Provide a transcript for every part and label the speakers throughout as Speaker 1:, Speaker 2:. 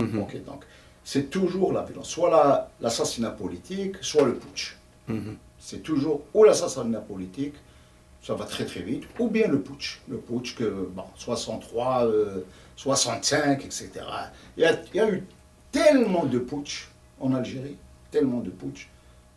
Speaker 1: Ok, donc c'est toujours la violence, soit l'assassinat politique, soit le putsch. C'est toujours ou l'assassinat politique, ça va très très vite, ou bien le putsch. Le putsch que, bon, 63, 65, etc. Il y a eu tellement de putsch en Algérie, tellement de putsch,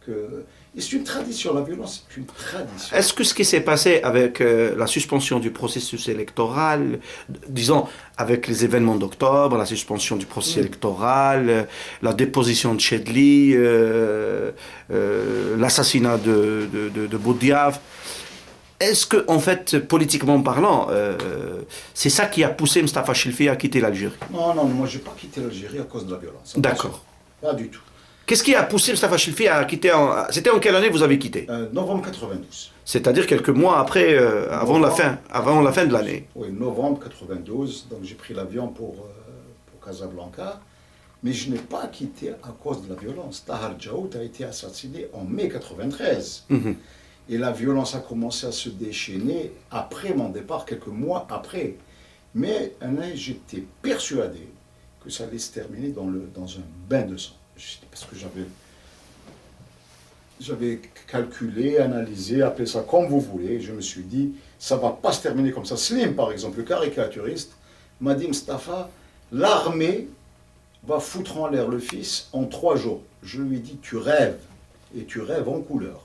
Speaker 1: que... Et c'est une tradition, la violence c'est une tradition.
Speaker 2: Est-ce que ce qui s'est passé avec la suspension du processus électoral, disons avec les événements d'octobre, la suspension du processus électoral, la déposition de Chedli, l'assassinat de Boudiaf, est-ce que, en fait, politiquement parlant, c'est ça qui a poussé Mustafa Chilfi à quitter l'Algérie?
Speaker 1: Non, non, moi je n'ai pas quitté l'Algérie à cause de la violence.
Speaker 2: D'accord.
Speaker 1: Pas du tout.
Speaker 2: Qu'est-ce qui a poussé Mustafa Chilfi à quitter C'était en quelle année vous avez quitté?
Speaker 1: Novembre 92.
Speaker 2: C'est-à-dire quelques mois après, avant la fin de l'année.
Speaker 1: Oui, novembre 92. Donc j'ai pris l'avion pour Casablanca. Mais je n'ai pas quitté à cause de la violence. Tahar Djaout a été assassiné en mai 93. Et la violence a commencé à se déchaîner après mon départ, quelques mois après. Mais j'étais persuadé que ça allait se terminer dans un bain de sang. Parce que j'avais calculé, analysé, appelé ça comme vous voulez. Je me suis dit, ça ne va pas se terminer comme ça. Slim, par exemple, le caricaturiste, m'a dit, Mustafa, l'armée va foutre en l'air le fils en 3 jours. Je lui ai dit, tu rêves, et tu rêves en couleur.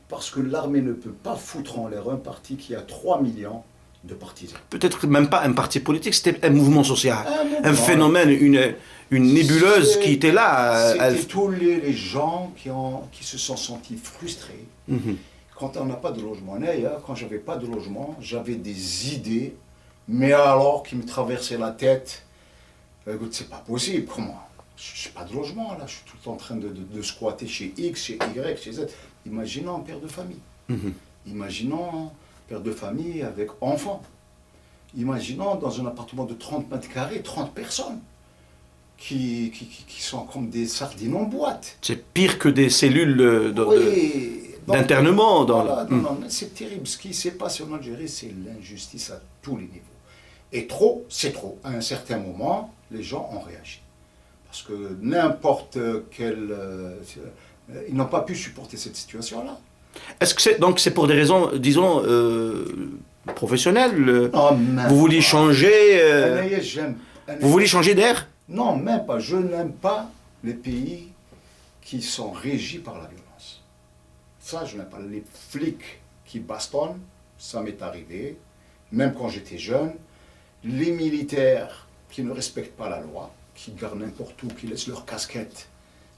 Speaker 1: Parce que l'armée ne peut pas foutre en l'air un parti qui a 3 millions de partisans.
Speaker 2: Peut-être même pas un parti politique, c'était un mouvement social, un phénomène, une nébuleuse qui était là.
Speaker 1: C'était tous les gens qui se sont sentis frustrés. Quand on n'a pas de logement, quand j'avais pas de logement, j'avais des idées, mais alors qui me traversaient la tête. Écoute, c'est pas possible, comment? Je n'ai pas de logement, là, je suis tout le temps en train de squatter chez X, chez Y, chez Z. Imaginons un père de famille. Imaginons un père de famille avec enfants. Imaginons dans un appartement de 30 mètres carrés, 30 personnes qui sont comme des sardines en boîte.
Speaker 2: C'est pire que des cellules d'internement.
Speaker 1: Voilà, non, c'est terrible. Ce qui s'est passé en Algérie, c'est l'injustice à tous les niveaux. Et trop, c'est trop. À un certain moment, les gens ont réagi. Parce que n'importe quel... ils n'ont pas pu supporter cette situation-là.
Speaker 2: Est-ce que c'est pour des raisons, disons, professionnelles? Vous vouliez changer vous vouliez changer d'air?
Speaker 1: Non, même pas. Je n'aime pas les pays qui sont régis par la violence. Ça, je n'aime pas. Les flics qui bastonnent, ça m'est arrivé, même quand j'étais jeune. Les militaires qui ne respectent pas la loi, qui gardent n'importe où, qui laissent leur casquette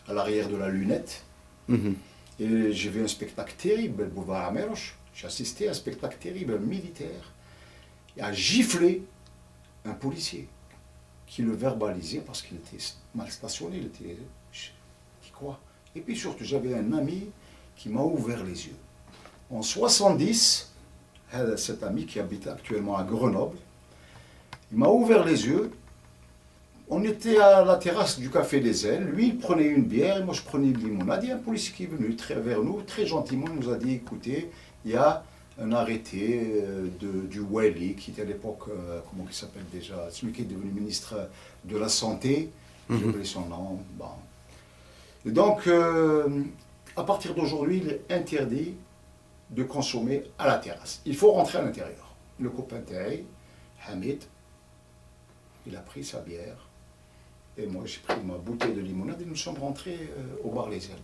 Speaker 1: à l'arrière de la lunette. Et j'ai vu un spectacle terrible, Bouvard Ameroche. J'ai assisté à un spectacle terrible, un militaire, et a giflé un policier qui le verbalisait parce qu'il était mal stationné, il était... Qui quoi? Et puis surtout, j'avais un ami qui m'a ouvert les yeux. En 70, cet ami qui habite actuellement à Grenoble, il m'a ouvert les yeux. On était à la terrasse du Café des Ailes. Lui, il prenait une bière et moi, je prenais une limonade. Il y a un policier qui est venu vers nous, très gentiment, il nous a dit, écoutez, il y a un arrêté du Wali, qui était à l'époque, comment il s'appelle déjà, celui qui est devenu ministre de la Santé. J'ai oublié son nom. Bon. Et donc, à partir d'aujourd'hui, il est interdit de consommer à la terrasse. Il faut rentrer à l'intérieur. Le copain Taï, Hamid, il a pris sa bière. Et moi, j'ai pris ma bouteille de limonade et nous sommes rentrés au bar Les Ailes.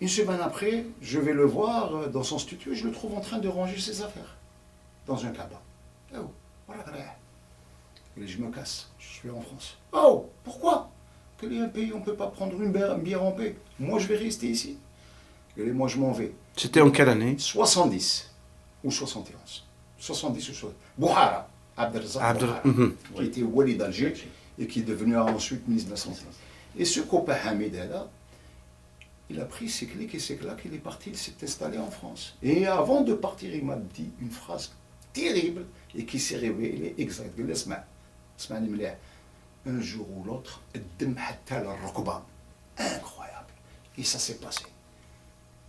Speaker 1: Une semaine après, je vais le voir dans son studio et je le trouve en train de ranger ses affaires dans un cabas. Oh, voilà. Et je me casse, je suis en France. Oh, pourquoi? Quel est un pays où on ne peut pas prendre une bière en paix? Moi, je vais rester ici. Et moi, je m'en vais.
Speaker 2: C'était en quelle année?
Speaker 1: 70 ou 71. 70 ou 70. Bouhara, Abdelrazak Bouhara, qui était Wali d'Alger et qui est devenu ensuite ministre de la Santé. Et ce copain Hamid, là, il a pris ses clics et ses claques, il est parti, il s'est installé en France. Et avant de partir, il m'a dit une phrase terrible et qui s'est révélée exacte. Il m'a dit, un jour ou l'autre, incroyable. Et ça s'est passé.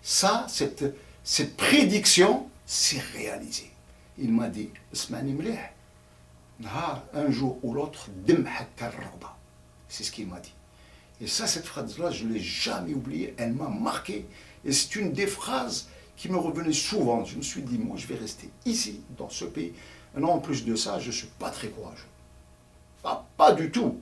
Speaker 1: Ça, cette prédiction s'est réalisée. Il m'a dit, un jour ou l'autre, C'est ce qu'il m'a dit. Et ça, cette phrase-là, je ne l'ai jamais oubliée. Elle m'a marqué. Et c'est une des phrases qui me revenait souvent. Je me suis dit, moi, je vais rester ici, dans ce pays. Et non, en plus de ça, je ne suis pas très courageux. Pas du tout.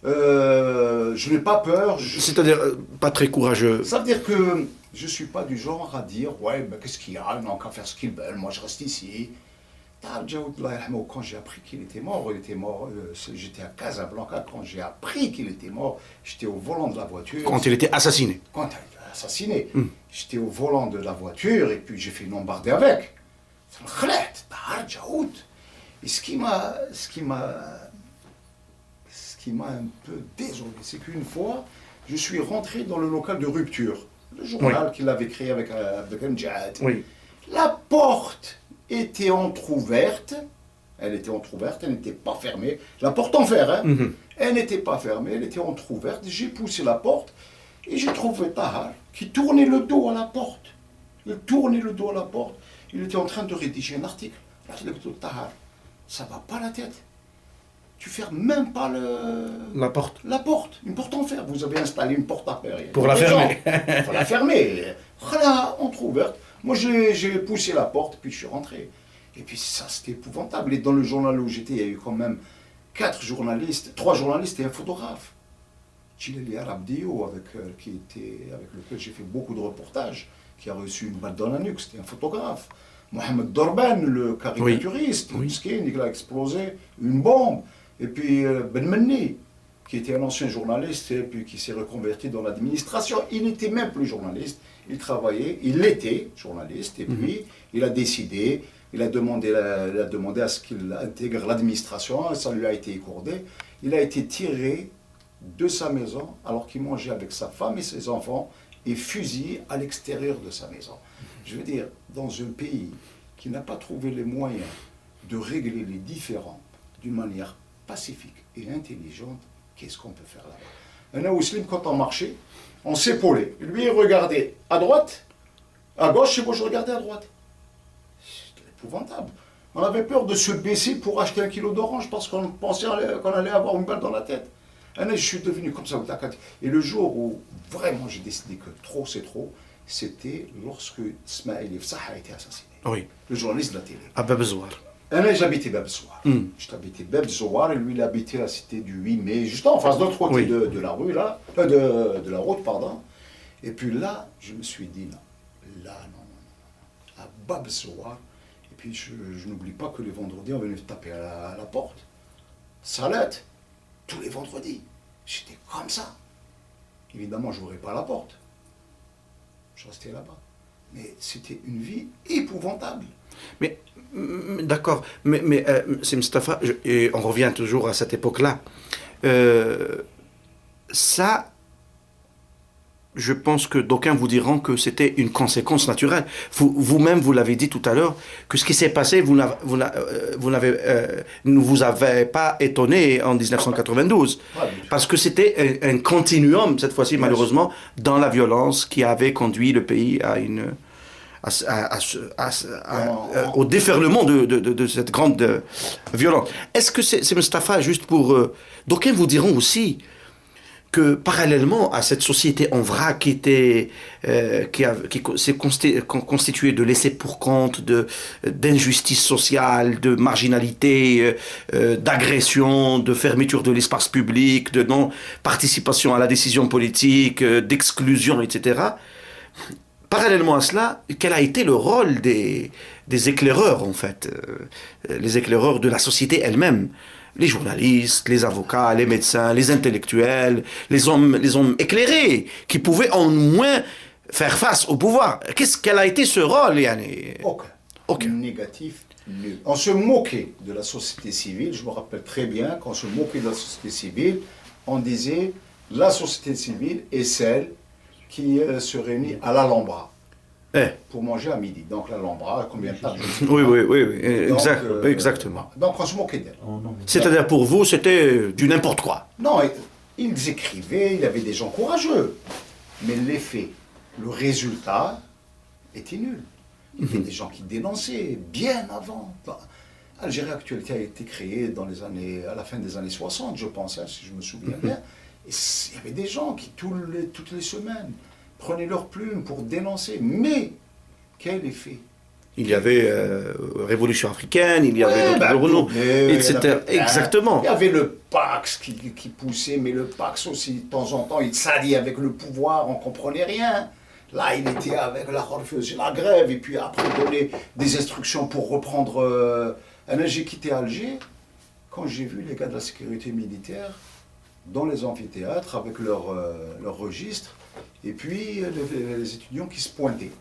Speaker 1: Je n'ai pas peur.
Speaker 2: C'est-à-dire pas très courageux.
Speaker 1: Ça veut dire que je ne suis pas du genre à dire, ouais, ben, qu'est-ce qu'il y a, ils n'ont qu'à faire ce qu'ils veulent, moi je reste ici. Quand j'ai appris qu'il était mort, j'étais à Casablanca, quand j'ai appris qu'il était mort, j'étais au volant de la voiture.
Speaker 2: Quand il était assassiné.
Speaker 1: Quand il a été assassiné, j'étais au volant de la voiture et puis j'ai fait bombarder avec. Et ce qui m'a un peu désolé, c'est qu'une fois, je suis rentré dans le local de Rupture, le journal qu'il avait créé avec Abdelkarim.
Speaker 2: Oui.
Speaker 1: La porte était entrouverte, elle n'était pas fermée, la porte en fer, hein. Elle n'était pas fermée, elle était entrouverte, j'ai poussé la porte et j'ai trouvé Tahar qui tournait le dos à la porte. Il tournait le dos à la porte, il était en train de rédiger un article. Là, je l'ai dit, Tahar, ça va pas la tête. Tu fermes même pas
Speaker 2: la porte.
Speaker 1: La porte, une porte en fer. Vous avez installé une porte à fer.
Speaker 2: Pour la fermer.
Speaker 1: Il faut la fermer. Voilà, entrouverte. Moi, j'ai poussé la porte, puis je suis rentré. Et puis ça, c'était épouvantable. Et dans le journal où j'étais, il y a eu quand même 3 journalistes et un photographe. Chileli Arabdio, avec lequel j'ai fait beaucoup de reportages, qui a reçu une balle dans la nuque, c'était un photographe. Mohamed Dorban, le caricaturiste, il a explosé une bombe. Et puis Ben Menni, qui était un ancien journaliste et puis qui s'est reconverti dans l'administration. Il n'était même plus journaliste, il travaillait, il était journaliste et puis il a décidé, il a demandé à ce qu'il intègre l'administration et ça lui a été accordé. Il a été tiré de sa maison alors qu'il mangeait avec sa femme et ses enfants et fusillé à l'extérieur de sa maison. Je veux dire, dans un pays qui n'a pas trouvé les moyens de régler les différends d'une manière pacifique et intelligente, qu'est-ce qu'on peut faire là-bas? Un Aouslim, quand on marchait, on s'épaulait. Lui, il regardait à droite, à gauche, et moi, je regardais à droite. C'était épouvantable. On avait peur de se baisser pour acheter 1 kilo d'orange parce qu'on pensait qu'on allait avoir une balle dans la tête. Je suis devenu comme ça. Et le jour où vraiment j'ai décidé que trop c'est trop, c'était lorsque Ismail Ifsah a été assassiné.
Speaker 2: Oui.
Speaker 1: Le journaliste de la télé.
Speaker 2: À Bab Zouar.
Speaker 1: J'habitais Bab Zouar. J'habitais Bab Zouar et lui il habitait la cité du 8 mai, juste en face de l'autre côté de la rue, là, de la route, pardon. Et puis là, je me suis dit, non, à Bab Zouar. Et puis je n'oublie pas que les vendredis, on venait taper à la porte. Salette, tous les vendredis. J'étais comme ça. Évidemment, je n'ouvrais pas la porte. Je restais là-bas. Mais c'était une vie épouvantable.
Speaker 2: Mais, d'accord, mais c'est Mustapha, et on revient toujours à cette époque-là. Ça, je pense que d'aucuns vous diront que c'était une conséquence naturelle. Vous-même, vous l'avez dit tout à l'heure, que ce qui s'est passé, ne vous avez pas étonné en 1992. Parce que c'était un continuum, cette fois-ci, malheureusement, dans la violence qui avait conduit le pays au déferlement de cette grande violence. Est-ce que c'est Mustapha, juste pour... d'aucuns vous diront aussi que parallèlement à cette société en vrac qui s'est constituée de laissés pour compte, d'injustice sociale, de marginalité, d'agression, de fermeture de l'espace public, de non-participation à la décision politique, d'exclusion, etc. Parallèlement à cela, quel a été le rôle des éclaireurs, en fait, les éclaireurs de la société elle-même? Les journalistes, les avocats, les médecins, les intellectuels, les hommes éclairés, qui pouvaient au moins faire face au pouvoir. Quel a été ce rôle, Yanni?
Speaker 1: Aucun. Négatif, nul. On se moquait de la société civile, je me rappelle très bien, quand on se moquait de la société civile, on disait la société civile est celle qui se réunit à l'Alhambra. Pour manger à midi. Donc l'Alhambra, combien de tables?
Speaker 2: Oui, exactement.
Speaker 1: Donc on se moquait d'elle.
Speaker 2: C'est-à-dire pour vous, c'était du n'importe quoi.
Speaker 1: Non, ils écrivaient, il y avait des gens courageux. Mais l'effet, le résultat était nul. Il y avait des gens qui dénonçaient bien avant. Algérie Actualité a été créée à la fin des années 60, je pense, hein, si je me souviens bien. Et il y avait des gens qui, toutes les semaines, prenaient leur plume pour dénoncer. Mais, quel effet?
Speaker 2: Il y avait Révolution africaine, il y avait
Speaker 1: Ouais,
Speaker 2: d'autres renom, etc.
Speaker 1: il y avait,
Speaker 2: Exactement.
Speaker 1: il y avait le Pax qui poussait, mais le Pax aussi, de temps en temps, il s'alliait avec le pouvoir, on ne comprenait rien. Là, il était avec la grève, et puis après, il donnait des instructions pour reprendre. J'ai quitté Alger quand j'ai vu les gars de la sécurité militaire dans les amphithéâtres avec leur registre, et puis les étudiants qui se pointaient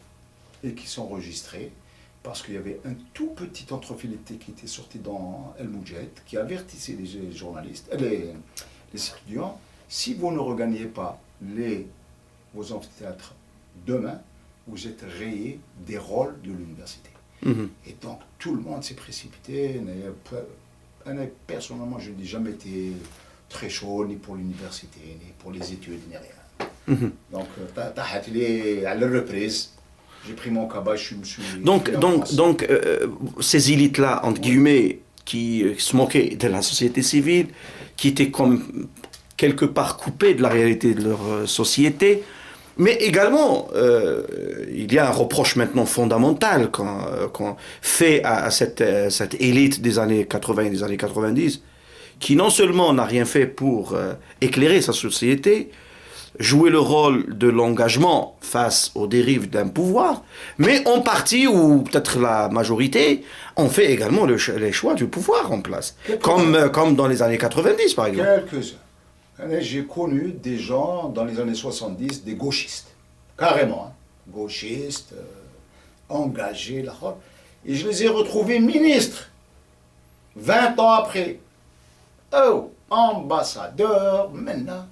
Speaker 1: et qui s'enregistraient, parce qu'il y avait un tout petit entrefileté qui était sorti dans El Moudjed, qui avertissait les journalistes, les étudiants, si vous ne regagnez pas vos amphithéâtres demain, vous êtes rayés des rôles de l'université. Et donc tout le monde s'est précipité. Personnellement, je n'ai jamais été très chaud, ni pour l'université, ni pour les études, ni rien. Donc, à la reprise, j'ai pris mon cabas, je me suis...
Speaker 2: Donc, ces élites-là, entre guillemets, qui se moquaient de la société civile, qui étaient comme quelque part coupées de la réalité de leur société, mais également, il y a un reproche maintenant fondamental qu'on fait à cette élite des années 80 et des années 90, qui non seulement n'a rien fait pour éclairer sa société, jouer le rôle de l'engagement face aux dérives d'un pouvoir, mais en partie, ou peut-être la majorité, on fait également les choix du pouvoir en place, comme dans les années 90 par exemple.
Speaker 1: Quelques-uns. J'ai connu des gens dans les années 70, des gauchistes, carrément, hein, gauchistes, engagés, et je les ai retrouvés ministres, 20 ans après. Oh, ambassadeurs, maintenant,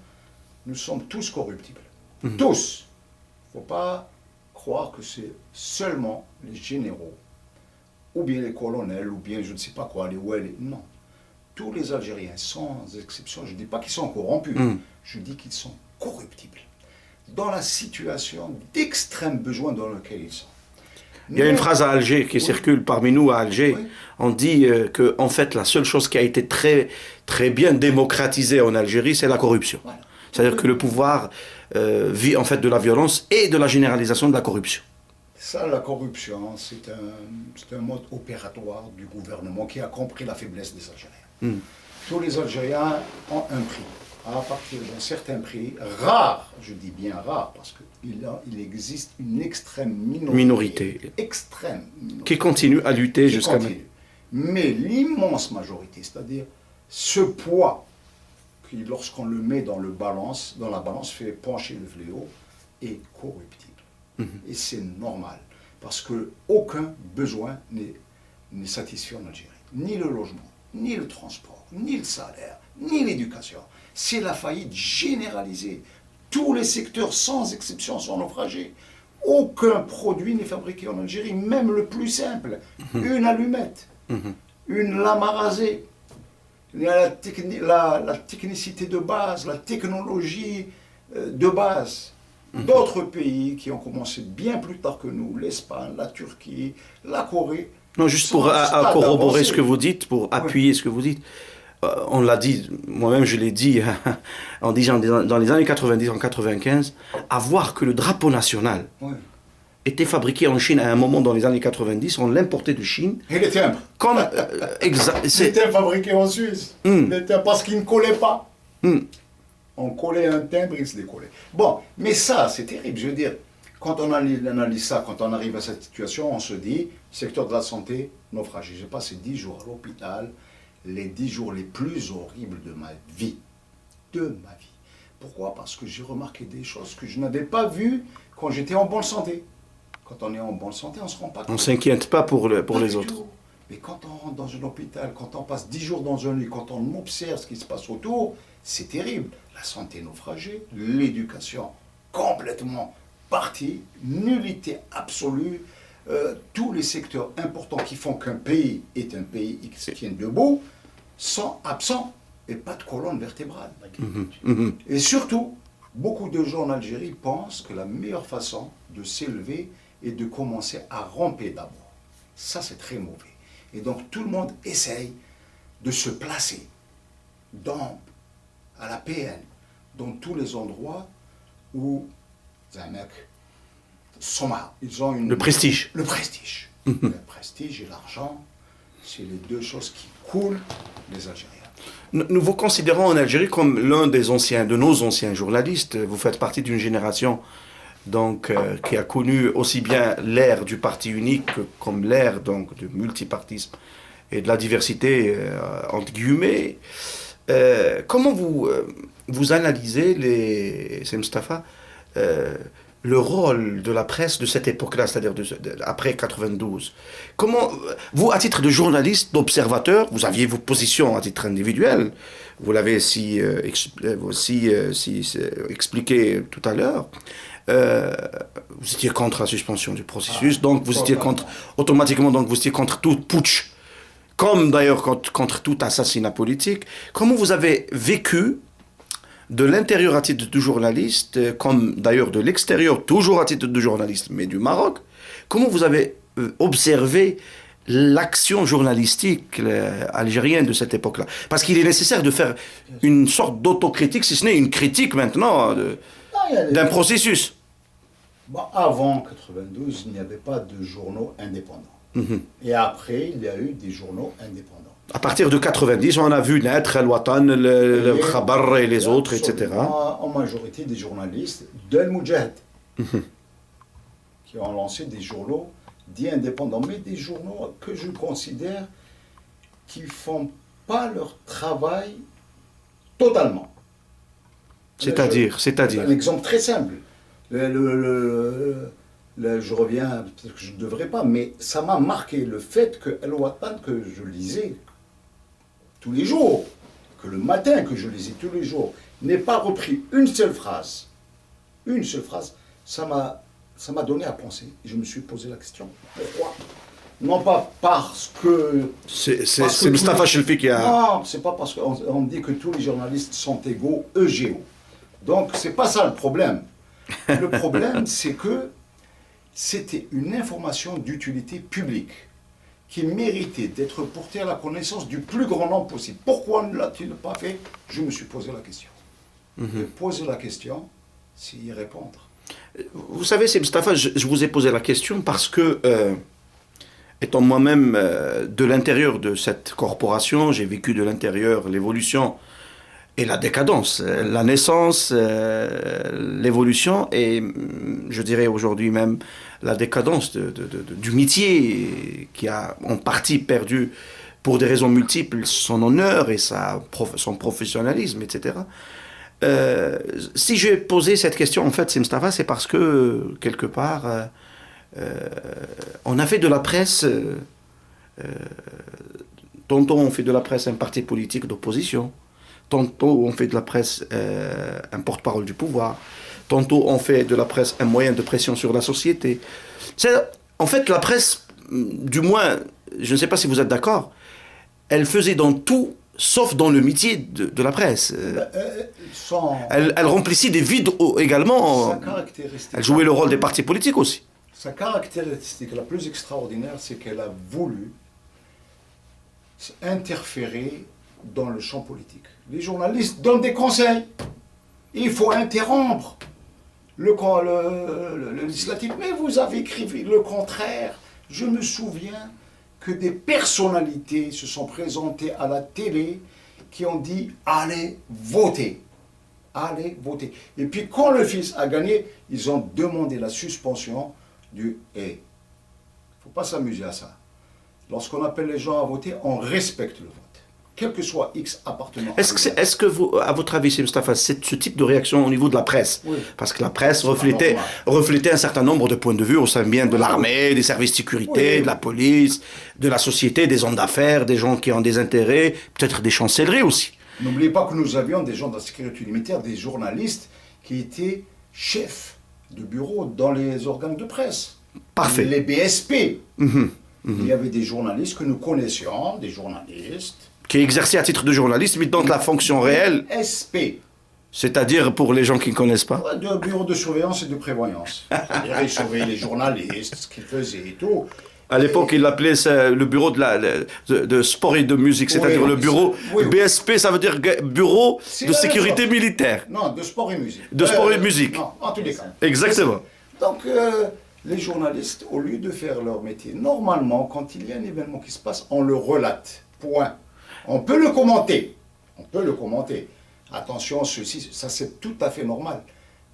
Speaker 1: nous sommes tous corruptibles. Tous. Il ne faut pas croire que c'est seulement les généraux, ou bien les colonels, ou bien je ne sais pas quoi, non. Tous les Algériens, sans exception, je ne dis pas qu'ils sont corrompus, je dis qu'ils sont corruptibles, dans la situation d'extrême besoin dans laquelle ils sont.
Speaker 2: Il y a une phrase à Alger qui circule parmi nous à Alger. Oui. On dit que en fait, la seule chose qui a été très, très bien démocratisée en Algérie, c'est la corruption. Voilà. C'est-à-dire que le pouvoir vit en fait de la violence et de la généralisation de la corruption.
Speaker 1: Ça, la corruption, c'est un mode opératoire du gouvernement qui a compris la faiblesse des Algériens. Tous les Algériens ont un prix. À partir d'un certain prix, rare, je dis bien rare, parce qu'il existe une extrême minorité. Extrême minorité.
Speaker 2: Qui continue à lutter jusqu'à maintenant.
Speaker 1: Mais l'immense majorité, c'est-à-dire ce poids qui, lorsqu'on le met dans la balance, fait pencher le fléau, est corruptible. Et c'est normal, parce qu'aucun besoin n'est satisfait en Algérie. Ni le logement, ni le transport, ni le salaire, ni l'éducation. C'est la faillite généralisée. Tous les secteurs, sans exception, sont naufragés. Aucun produit n'est fabriqué en Algérie, même le plus simple. Une allumette, une lame à raser, la technicité de base, la technologie de base. D'autres pays qui ont commencé bien plus tard que nous, l'Espagne, la Turquie, la Corée.
Speaker 2: Non, juste pour corroborer ce que vous dites, pour appuyer ce que vous dites. On l'a dit, moi-même je l'ai dit en disant dans les années 90, en 95, à voir que le drapeau national était fabriqué en Chine à un moment dans les années 90, on l'importait de Chine.
Speaker 1: Et les timbres.
Speaker 2: C'était
Speaker 1: fabriqué en Suisse. Les timbres, parce qu'ils ne collaient pas. On collait un timbre, il se décollait. Bon, mais ça, c'est terrible. Je veux dire, quand on analyse ça, quand on arrive à cette situation, on se dit, secteur de la santé, naufragé. J'ai passé 10 jours à l'hôpital, les 10 jours les plus horribles de ma vie. Pourquoi? Parce que j'ai remarqué des choses que je n'avais pas vues quand j'étais en bonne santé. Quand on est en bonne santé, on ne se rend pas compte.
Speaker 2: On ne s'inquiète pas pour les autres.
Speaker 1: Mais quand on rentre dans un hôpital, quand on passe 10 jours dans un lit, quand on observe ce qui se passe autour, c'est terrible. La santé naufragée, l'éducation complètement partie, nullité absolue, tous les secteurs importants qui font qu'un pays est un pays qui se tient debout sont absents et pas de colonne vertébrale. Et surtout, beaucoup de gens en Algérie pensent que la meilleure façon de s'élever est de commencer à ramper d'abord. Ça, c'est très mauvais. Et donc tout le monde essaye de se placer à la PN, dans tous les endroits où ils ont
Speaker 2: le prestige.
Speaker 1: Le prestige. Le prestige et l'argent, c'est les deux choses qui coulent les Algériens.
Speaker 2: Nous vous considérons en Algérie comme l'un de nos anciens journalistes. Vous faites partie d'une génération donc, qui a connu aussi bien l'ère du parti unique comme l'ère donc, du multipartisme et de la diversité, entre guillemets. Comment vous analysez, c'est Mustapha, le rôle de la presse de cette époque-là, c'est-à-dire après 92? Comment, vous, à titre de journaliste, d'observateur, vous aviez vos positions à titre individuel, vous l'avez expliqué tout à l'heure, vous étiez contre la suspension du processus, donc vous étiez automatiquement, vous étiez contre tout putsch, comme d'ailleurs contre tout assassinat politique. Comment vous avez vécu de l'intérieur à titre de journaliste, comme d'ailleurs de l'extérieur, toujours à titre de journaliste, mais du Maroc, comment vous avez observé l'action journalistique algérienne de cette époque-là? Parce qu'il est nécessaire de faire une sorte d'autocritique, si ce n'est une critique maintenant d'un processus.
Speaker 1: Bon, avant 92, il n'y avait pas de journaux indépendants. Et après, il y a eu des journaux indépendants.
Speaker 2: À partir de 90, on a vu naître El Watan, le Khabar et les autres, etc.
Speaker 1: En majorité des journalistes d'El Moudjahid qui ont lancé des journaux dits indépendants, mais des journaux que je considère qui ne font pas leur travail totalement.
Speaker 2: C'est-à-dire
Speaker 1: Un exemple très simple. Je reviens, peut-être que je ne devrais pas, mais ça m'a marqué le fait que El Watan, que je lisais tous les jours, que le matin que je lisais tous les jours, n'ait pas repris une seule phrase, ça m'a donné à penser. Je me suis posé la question, pourquoi? Non pas parce que...
Speaker 2: C'est Mustapha Chelfi qui a...
Speaker 1: Non, c'est pas parce qu'on dit que tous les journalistes sont égaux, EGO. Donc c'est pas ça le problème. Le problème, c'est que c'était une information d'utilité publique qui méritait d'être portée à la connaissance du plus grand nombre possible. Pourquoi ne l'a-t-il pas fait? Je me suis posé la question. Et poser la question, c'est y répondre.
Speaker 2: Vous savez, c'est Mustapha, je vous ai posé la question parce que, étant moi-même de l'intérieur de cette corporation, j'ai vécu de l'intérieur l'évolution et la décadence, la naissance, l'évolution et je dirais aujourd'hui même la décadence du métier qui a en partie perdu pour des raisons multiples son honneur et son professionnalisme, etc. Si j'ai posé cette question, en fait, c'est Mustapha, c'est parce que, quelque part, on a fait de la presse, tantôt on fait de la presse un parti politique d'opposition, tantôt on fait de la presse un porte-parole du pouvoir, tantôt on fait de la presse un moyen de pression sur la société. En fait, la presse, du moins, je ne sais pas si vous êtes d'accord, elle faisait dans tout, sauf dans le métier de la presse. Elle remplissait des vides également. Elle jouait le rôle des partis politiques aussi.
Speaker 1: Sa caractéristique la plus extraordinaire, c'est qu'elle a voulu interférer dans le champ politique. Les journalistes donnent des conseils. Il faut interrompre le législatif. Mais vous avez écrit le contraire. Je me souviens que des personnalités se sont présentées à la télé qui ont dit « Allez voter ». Allez voter. Et puis quand le fils a gagné, ils ont demandé la suspension du « il ne faut pas s'amuser à ça ». Lorsqu'on appelle les gens à voter, on respecte le vote. Quel que soit X appartenant.
Speaker 2: Est-ce que vous, à votre avis, c'est Mustapha, c'est ce type de réaction au niveau de la presse? Oui. Parce que la presse reflétait un certain nombre de points de vue au sein bien de l'armée, des services de sécurité, de la police, de la société, des hommes d'affaires, des gens qui ont des intérêts, peut-être des chancelleries aussi.
Speaker 1: N'oubliez pas que nous avions des gens de la sécurité militaire, des journalistes qui étaient chefs de bureau dans les organes de presse.
Speaker 2: Parfait.
Speaker 1: Les BSP. Il y avait des journalistes que nous connaissions, des journalistes
Speaker 2: qui exerçaient à titre de journaliste, mais donc la fonction réelle...
Speaker 1: SP.
Speaker 2: C'est-à-dire pour les gens qui ne connaissent pas?
Speaker 1: De bureau de surveillance et de prévoyance. C'est-à-dire ils surveillaient les journalistes, ce qu'ils faisaient et tout.
Speaker 2: À l'époque, il l'appelait le bureau de sport et de musique, c'est-à-dire le bureau BSP, ça veut dire bureau de sécurité militaire.
Speaker 1: Non, de sport et musique.
Speaker 2: De sport et musique.
Speaker 1: Non, en tous les cas.
Speaker 2: Exactement.
Speaker 1: Donc, les journalistes, au lieu de faire leur métier, normalement, quand il y a un événement qui se passe, on le relate. Point. On peut le commenter. On peut le commenter. Attention, ceci, ça c'est tout à fait normal.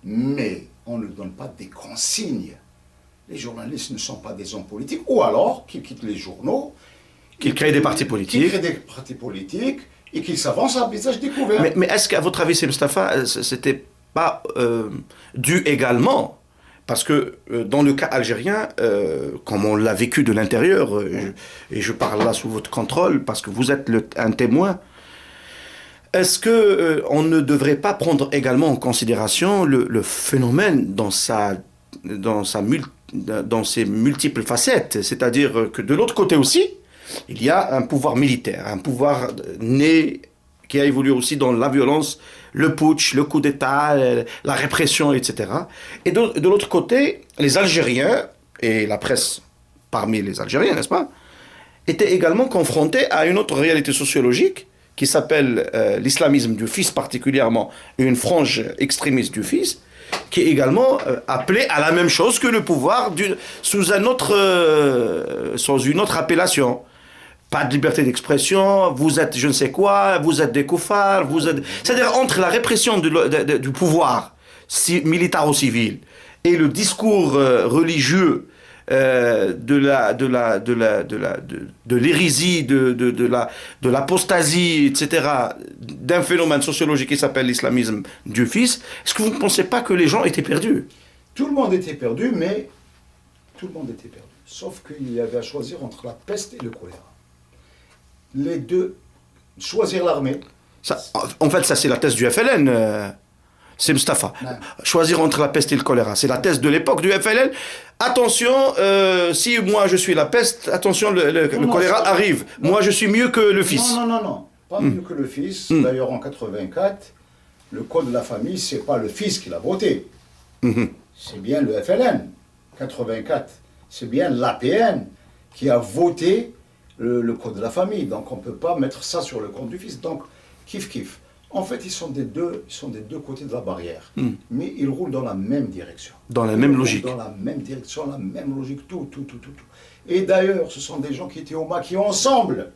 Speaker 1: Mais on ne donne pas des consignes. Les journalistes ne sont pas des hommes politiques. Ou alors, qu'ils quittent les journaux.
Speaker 2: Qu'ils créent des partis politiques.
Speaker 1: Qu'ils créent des partis politiques et qu'ils s'avancent à visage découvert.
Speaker 2: Mais est-ce qu'à votre avis, c'est Mustapha, c'était pas dû également, parce que dans le cas algérien, comme on l'a vécu de l'intérieur, et je parle là sous votre contrôle, parce que vous êtes un témoin, est-ce que on ne devrait pas prendre également en considération le phénomène dans ses multiples facettes, c'est-à-dire que de l'autre côté aussi, il y a un pouvoir militaire, un pouvoir né qui a évolué aussi dans la violence, le putsch, le coup d'État, la répression, etc. Et de l'autre côté, les Algériens, et la presse parmi les Algériens, n'est-ce pas, étaient également confrontés à une autre réalité sociologique qui s'appelle l'islamisme du fils particulièrement, et une frange extrémiste du fils, qui est également appelé à la même chose que le pouvoir sous une autre appellation. Pas de liberté d'expression, vous êtes je ne sais quoi, vous êtes des koufars, c'est-à-dire entre la répression du pouvoir militaro-civil et le discours religieux de l'hérésie, de l'apostasie, etc., d'un phénomène sociologique qui s'appelle l'islamisme du fils, est-ce que vous ne pensez pas que les gens étaient perdus?
Speaker 1: Tout le monde était perdu, mais tout le monde était perdu. Sauf qu'il y avait à choisir entre la peste et le choléra. Les deux, choisir l'armée.
Speaker 2: En fait, ça c'est la thèse du FLN, c'est Mustapha.
Speaker 1: Ouais.
Speaker 2: Choisir entre la peste et le choléra, c'est la thèse de l'époque du FLN. Attention, si moi je suis la peste, attention, le choléra arrive.
Speaker 1: Non.
Speaker 2: Moi je suis mieux que le fils.
Speaker 1: Non. Pas mieux que le fils. D'ailleurs, en 84, le code de la famille, c'est pas le fils qui l'a voté. C'est bien le FLN. 84. C'est bien l'APN qui a voté le code de la famille. Donc on ne peut pas mettre ça sur le compte du fils. Donc, kiff. En fait, ils sont des deux côtés de la barrière. Mais ils roulent dans la même direction.
Speaker 2: Dans la même logique.
Speaker 1: Dans la même direction, la même logique, tout. Et d'ailleurs, ce sont des gens qui étaient au maquis ensemble.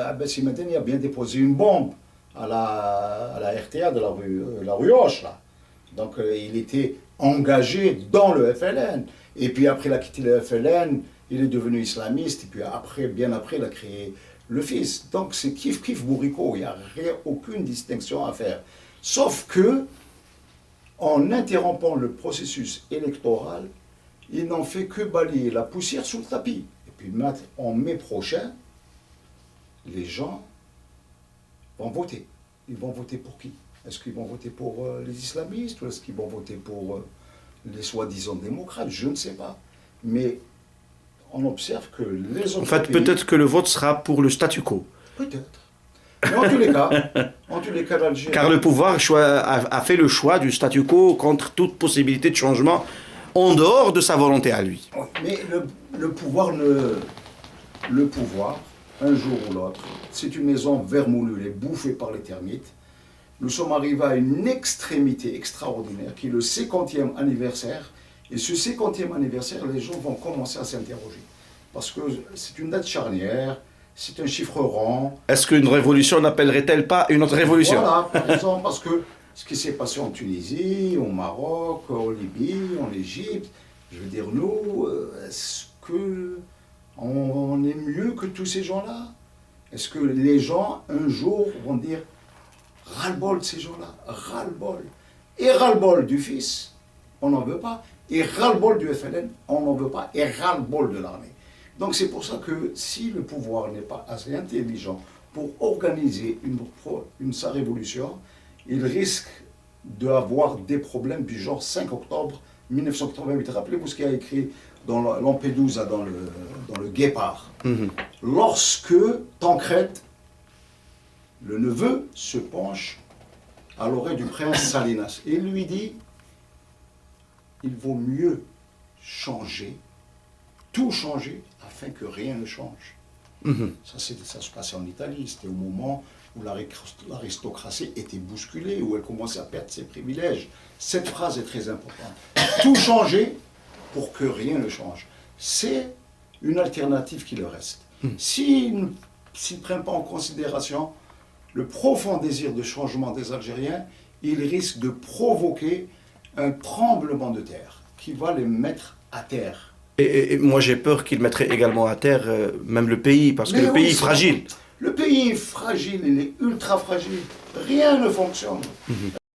Speaker 1: Abessi Medeni a bien déposé une bombe à la RTA de la rue Hoche, là. Donc il était engagé dans le FLN. Et puis après, il a quitté le FLN, il est devenu islamiste, et puis après, bien après, il a créé le fils. Donc c'est kiff bourricot, il n'y a aucune distinction à faire. Sauf que, en interrompant le processus électoral, il n'en fait que balayer la poussière sous le tapis. Et puis en mai prochain, les gens vont voter. Ils vont voter pour qui? Est-ce qu'ils vont voter pour les islamistes ou est-ce qu'ils vont voter pour les soi-disant démocrates? Je ne sais pas. Mais on observe que les autres
Speaker 2: En fait, peut-être que le vote sera pour le statu quo.
Speaker 1: Peut-être. Mais en tous les cas, l'Algérie...
Speaker 2: Car le pouvoir a fait le choix du statu quo contre toute possibilité de changement en dehors de sa volonté à lui.
Speaker 1: Mais le pouvoir, un jour ou l'autre, c'est une maison vermoulue, bouffée par les termites. Nous sommes arrivés à une extrémité extraordinaire qui est le 50e anniversaire. Et ce 50e anniversaire, les gens vont commencer à s'interroger. Parce que c'est une date charnière, c'est un chiffre rond.
Speaker 2: Est-ce qu'une révolution n'appellerait-elle pas une autre révolution?
Speaker 1: Voilà, par exemple, parce que ce qui s'est passé en Tunisie, au Maroc, en Libye, en Égypte, je veux dire, nous, est-ce qu'on est mieux que tous ces gens-là? Est-ce que les gens, un jour, vont dire ras-le-bol de ces gens-là, ras-le-bol. Et ras-le-bol du fils, on n'en veut pas. Et ras-le-bol du FLN, on n'en veut pas. Et ras-le-bol de l'armée. Donc c'est pour ça que si le pouvoir n'est pas assez intelligent pour organiser sa révolution, il risque d'avoir des problèmes du genre 5 octobre 1988. Rappelez-vous ce qu'il a écrit dans Lampedusa, dans le Guépard. Lorsque Tancred, le neveu, se penche à l'oreille du prince Salinas et lui dit: il vaut mieux changer, tout changer, afin que rien ne change. Ça se passait en Italie, c'était au moment où l'aristocratie était bousculée, où elle commençait à perdre ses privilèges. Cette phrase est très importante. Tout changer pour que rien ne change. C'est une alternative qui leur reste. S'ils ne prennent pas en considération le profond désir de changement des Algériens, ils risquent de provoquer un tremblement de terre qui va les mettre à terre.
Speaker 2: Et moi j'ai peur qu'il mettrait également à terre même le pays, parce que
Speaker 1: Mais
Speaker 2: le pays
Speaker 1: oui,
Speaker 2: est fragile.
Speaker 1: Le pays est fragile, il est ultra fragile. Rien ne fonctionne.